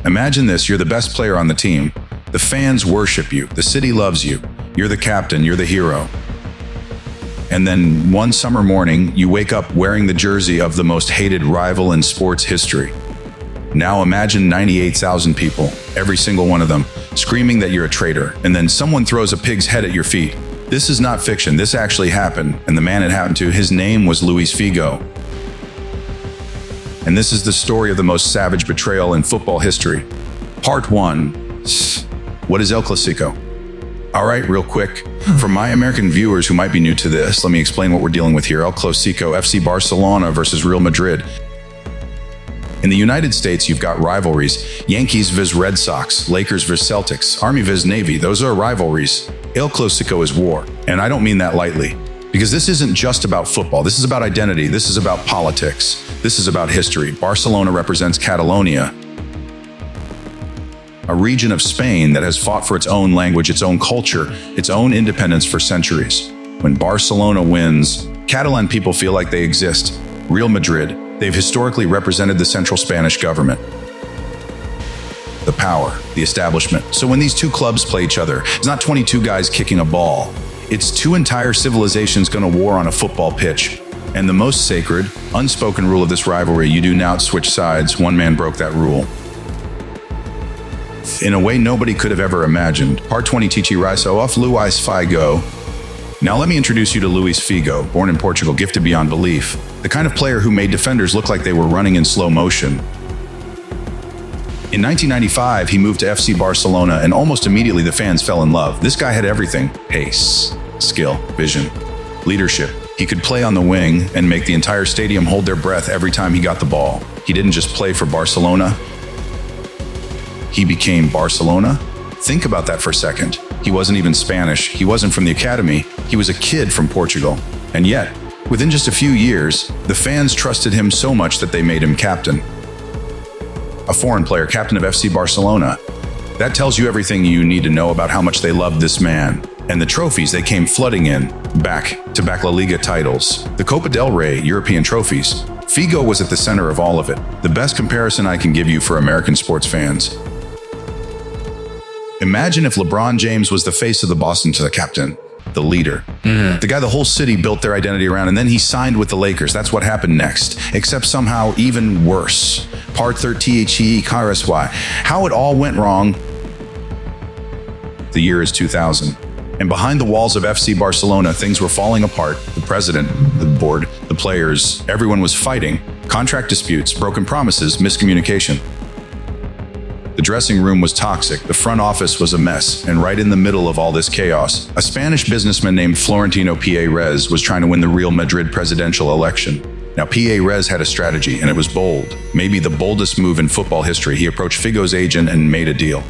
Imagine this, you're the best player on the team. The fans worship you, the city loves you. You're the captain, you're the hero. And then one summer morning, you wake up wearing the jersey of the most hated rival in sports history. Now imagine 98,000 people, every single one of them, screaming that you're a traitor, and then someone throws a pig's head at your feet. This is not fiction, this actually happened, and the man it happened to, his name was Luis Figo. And this is the story of the most savage betrayal in football history. Part 1. What is El Clásico? All right, real quick. For my American viewers who might be new to this, let me explain what we're dealing with here. El Clásico, FC Barcelona versus Real Madrid. In the United States, you've got rivalries. Yankees vs Red Sox, Lakers vs Celtics, Army vs Navy. Those are rivalries. El Clásico is war. And I don't mean that lightly. Because this isn't just about football. This is about identity. This is about politics. This is about history. Barcelona represents Catalonia, a region of Spain that has fought for its own language, its own culture, its own independence for centuries. When Barcelona wins, Catalan people feel like they exist. Real Madrid, they've historically represented the central Spanish government, the power, the establishment. So when these two clubs play each other, it's not 22 guys kicking a ball. It's two entire civilizations going to war on a football pitch. And the most sacred, unspoken rule of this rivalry, you do not switch sides. One man broke that rule in a way nobody could have ever imagined. Part 20 Tichi Raiso of Luis Figo. Now let me introduce you to Luis Figo, born in Portugal, gifted beyond belief. The kind of player who made defenders look like they were running in slow motion. In 1995, he moved to FC Barcelona, and almost immediately the fans fell in love. This guy had everything: pace, skill, vision, leadership. He could play on the wing and make the entire stadium hold their breath every time he got the ball. He didn't just play for Barcelona. He became Barcelona. Think about that for a second. He wasn't even Spanish. He wasn't from the academy. He was a kid from Portugal. And yet, within just a few years, the fans trusted him so much that they made him captain. A foreign player, captain of FC Barcelona. That tells you everything you need to know about how much they loved this man. And the trophies they came flooding in, back-to-back La Liga titles, the Copa del Rey, European trophies. Figo was at the center of all of it. The best comparison I can give you for American sports fans. Imagine if LeBron James was the face of the Boston, to the captain, the leader, the guy the whole city built their identity around, and then he signed with the Lakers. That's what happened next, except somehow even worse. Part 13 Karsy. How it all went wrong. The year is 2000. And behind the walls of FC Barcelona, things were falling apart. The president, the board, the players, everyone was fighting. Contract disputes, broken promises, miscommunication. The dressing room was toxic, the front office was a mess, and right in the middle of all this chaos, a Spanish businessman named Florentino Pérez was trying to win the Real Madrid presidential election. Now, Pérez had a strategy, and it was bold. Maybe the boldest move in football history. He approached Figo's agent and made a deal.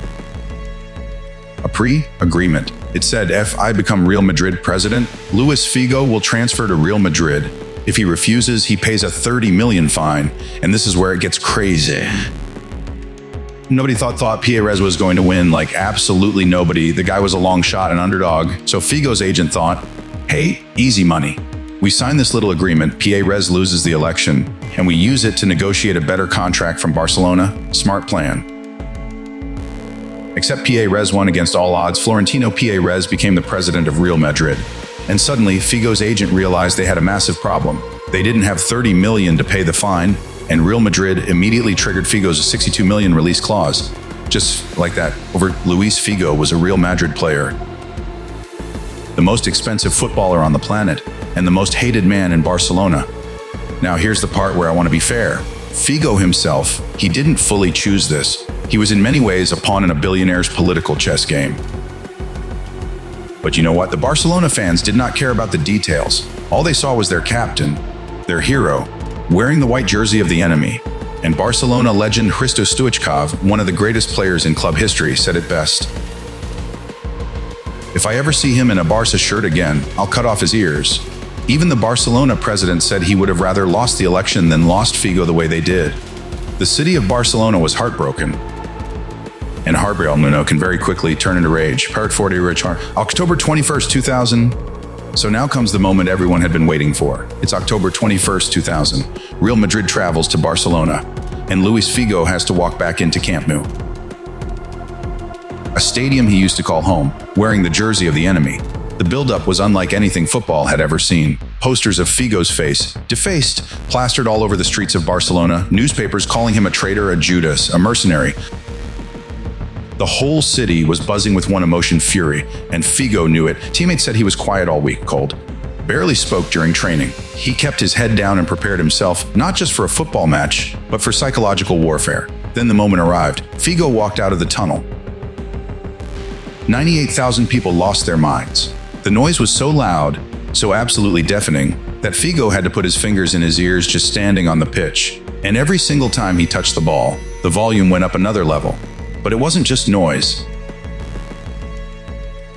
A pre-agreement. It said, if I become Real Madrid president, Luis Figo will transfer to Real Madrid. If he refuses, he pays a 30 million fine, and this is where it gets crazy. Nobody thought Pérez was going to win, like absolutely nobody. The guy was a long shot, an underdog. So Figo's agent thought, hey, easy money. We sign this little agreement, Pérez loses the election, and we use it to negotiate a better contract from Barcelona. Smart plan. Except Pérez won against all odds. Florentino Pérez became the president of Real Madrid. And suddenly, Figo's agent realized they had a massive problem. They didn't have 30 million to pay the fine, and Real Madrid immediately triggered Figo's 62 million release clause. Just like that, Luis Figo was a Real Madrid player, the most expensive footballer on the planet, and the most hated man in Barcelona. Now here's the part where I want to be fair. Figo himself, he didn't fully choose this. He was in many ways a pawn in a billionaire's political chess game. But you know what? The Barcelona fans did not care about the details. All they saw was their captain, their hero, wearing the white jersey of the enemy. And Barcelona legend Hristo Stoichkov, one of the greatest players in club history, said it best. If I ever see him in a Barca shirt again, I'll cut off his ears. Even the Barcelona president said he would have rather lost the election than lost Figo the way they did. The city of Barcelona was heartbroken. And heartbreak can very quickly turn into rage. Part 40 October 21st, 2000. So now comes the moment everyone had been waiting for. It's October 21st, 2000. Real Madrid travels to Barcelona, and Luis Figo has to walk back into Camp Nou. a stadium he used to call home, wearing the jersey of the enemy. The build-up was unlike anything football had ever seen. Posters of Figo's face, defaced, plastered all over the streets of Barcelona, newspapers calling him a traitor, a Judas, a mercenary. The whole city was buzzing with one emotion, fury, and Figo knew it. Teammates said he was quiet all week, cold. Barely spoke during training. He kept his head down and prepared himself, not just for a football match, but for psychological warfare. Then the moment arrived. Figo walked out of the tunnel. 98,000 people lost their minds. The noise was so loud, so absolutely deafening, that Figo had to put his fingers in his ears just standing on the pitch. And every single time he touched the ball, the volume went up another level. But it wasn't just noise.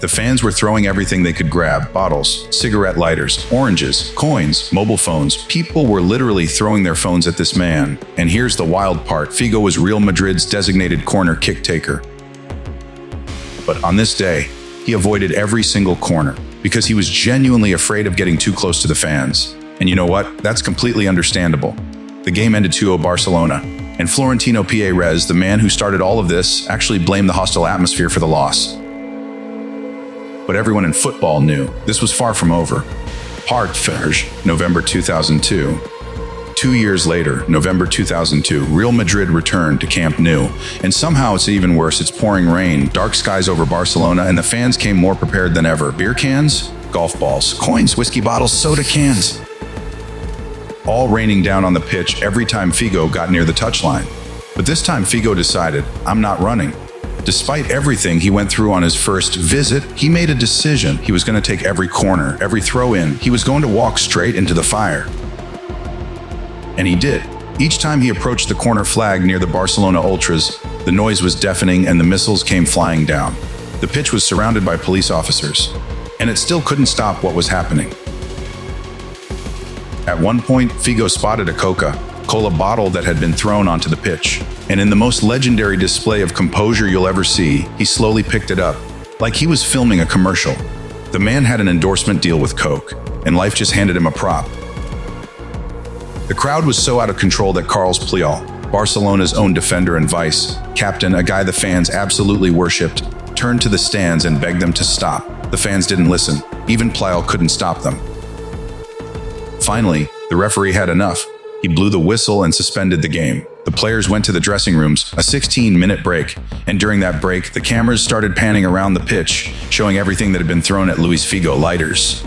The fans were throwing everything they could grab: bottles, cigarette lighters, oranges, coins, mobile phones. People were literally throwing their phones at this man. And here's the wild part: Figo was Real Madrid's designated corner kick taker. But on this day, he avoided every single corner because he was genuinely afraid of getting too close to the fans. And you know what? That's completely understandable. The game ended 2-0 Barcelona, and Florentino Pérez, the man who started all of this, actually blamed the hostile atmosphere for the loss. But everyone in football knew this was far from over. November 2002. 2 years later, November 2002, Real Madrid returned to Camp Nou. And somehow it's even worse. It's pouring rain, dark skies over Barcelona, and the fans came more prepared than ever. Beer cans, golf balls, coins, whiskey bottles, soda cans. All raining down on the pitch every time Figo got near the touchline. But this time Figo decided, I'm not running. Despite everything he went through on his first visit, he made a decision. He was going to take every corner, every throw in. He was going to walk straight into the fire. And he did. Each time he approached the corner flag near the Barcelona Ultras, the noise was deafening and the missiles came flying down. The pitch was surrounded by police officers, and it still couldn't stop what was happening. At one point, Figo spotted a Coca-Cola bottle that had been thrown onto the pitch, and in the most legendary display of composure you'll ever see, he slowly picked it up, like he was filming a commercial. The man had an endorsement deal with Coke, and life just handed him a prop. The crowd was so out of control that Carles Puyol, Barcelona's own defender and vice captain, a guy the fans absolutely worshipped, turned to the stands and begged them to stop. The fans didn't listen. Even Puyol couldn't stop them. Finally, the referee had enough. He blew the whistle and suspended the game. The players went to the dressing rooms, a 16-minute break, and during that break, the cameras started panning around the pitch, showing everything that had been thrown at Luis Figo: lighters,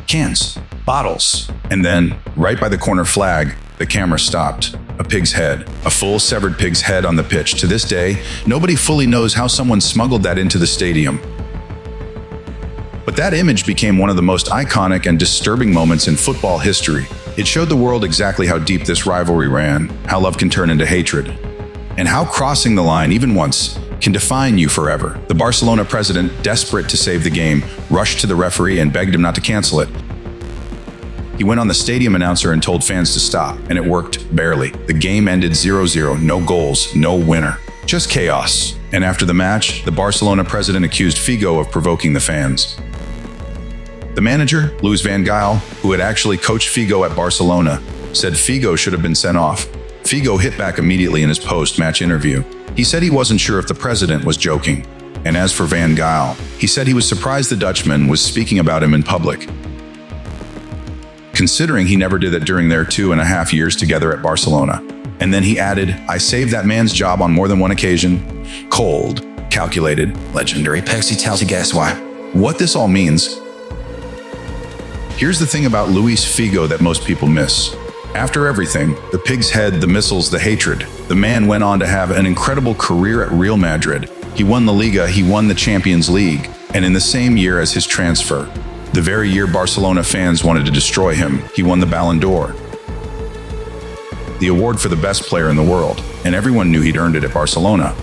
cans, bottles. And then, right by the corner flag, the camera stopped. A pig's head, a full severed pig's head on the pitch. To this day, nobody fully knows how someone smuggled that into the stadium. But that image became one of the most iconic and disturbing moments in football history. It showed the world exactly how deep this rivalry ran, how love can turn into hatred, and how crossing the line, even once, can define you forever. The Barcelona president, desperate to save the game, rushed to the referee and begged him not to cancel it. He went on the stadium announcer and told fans to stop, and it worked, barely. The game ended 0-0, no goals, no winner, just chaos. And after the match, the Barcelona president accused Figo of provoking the fans. The manager, Louis van Gaal, who had actually coached Figo at Barcelona, said Figo should have been sent off. Figo hit back immediately in his post-match interview. He said he wasn't sure if the president was joking. And as for Van Gaal, he said he was surprised the Dutchman was speaking about him in public, considering he never did that during their 2.5 years together at Barcelona. And then he added, I saved that man's job on more than one occasion. Cold, calculated, legendary. Pexi tells you guess why. What this all means. Here's the thing about Luis Figo that most people miss. After everything, the pig's head, the missiles, the hatred, the man went on to have an incredible career at Real Madrid. He won the Liga, he won the Champions League, and in the same year as his transfer, the very year Barcelona fans wanted to destroy him, he won the Ballon d'Or, the award for the best player in the world, and everyone knew he'd earned it at Barcelona.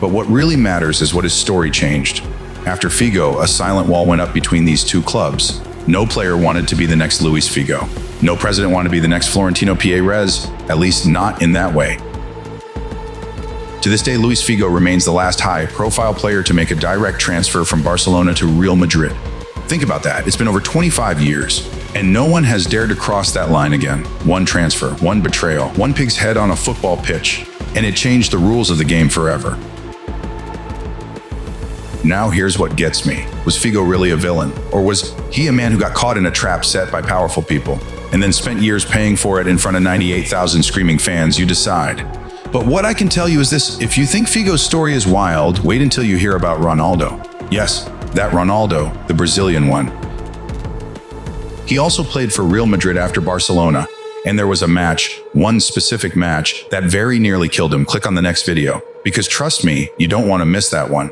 But what really matters is what his story changed. After Figo, a silent wall went up between these two clubs. No player wanted to be the next Luis Figo. No president wanted to be the next Florentino Pérez, at least not in that way. To this day, Luis Figo remains the last high-profile player to make a direct transfer from Barcelona to Real Madrid. Think about that. It's been over 25 years, and no one has dared to cross that line again. One transfer, one betrayal, one pig's head on a football pitch, and it changed the rules of the game forever. Now here's what gets me. Was Figo really a villain? Or was he a man who got caught in a trap set by powerful people and then spent years paying for it in front of 98,000 screaming fans? You decide. But what I can tell you is this: if you think Figo's story is wild, wait until you hear about Ronaldo. Yes, that Ronaldo, the Brazilian one. He also played for Real Madrid after Barcelona, and there was a match, one specific match, that very nearly killed him. Click on the next video, because trust me, you don't want to miss that one.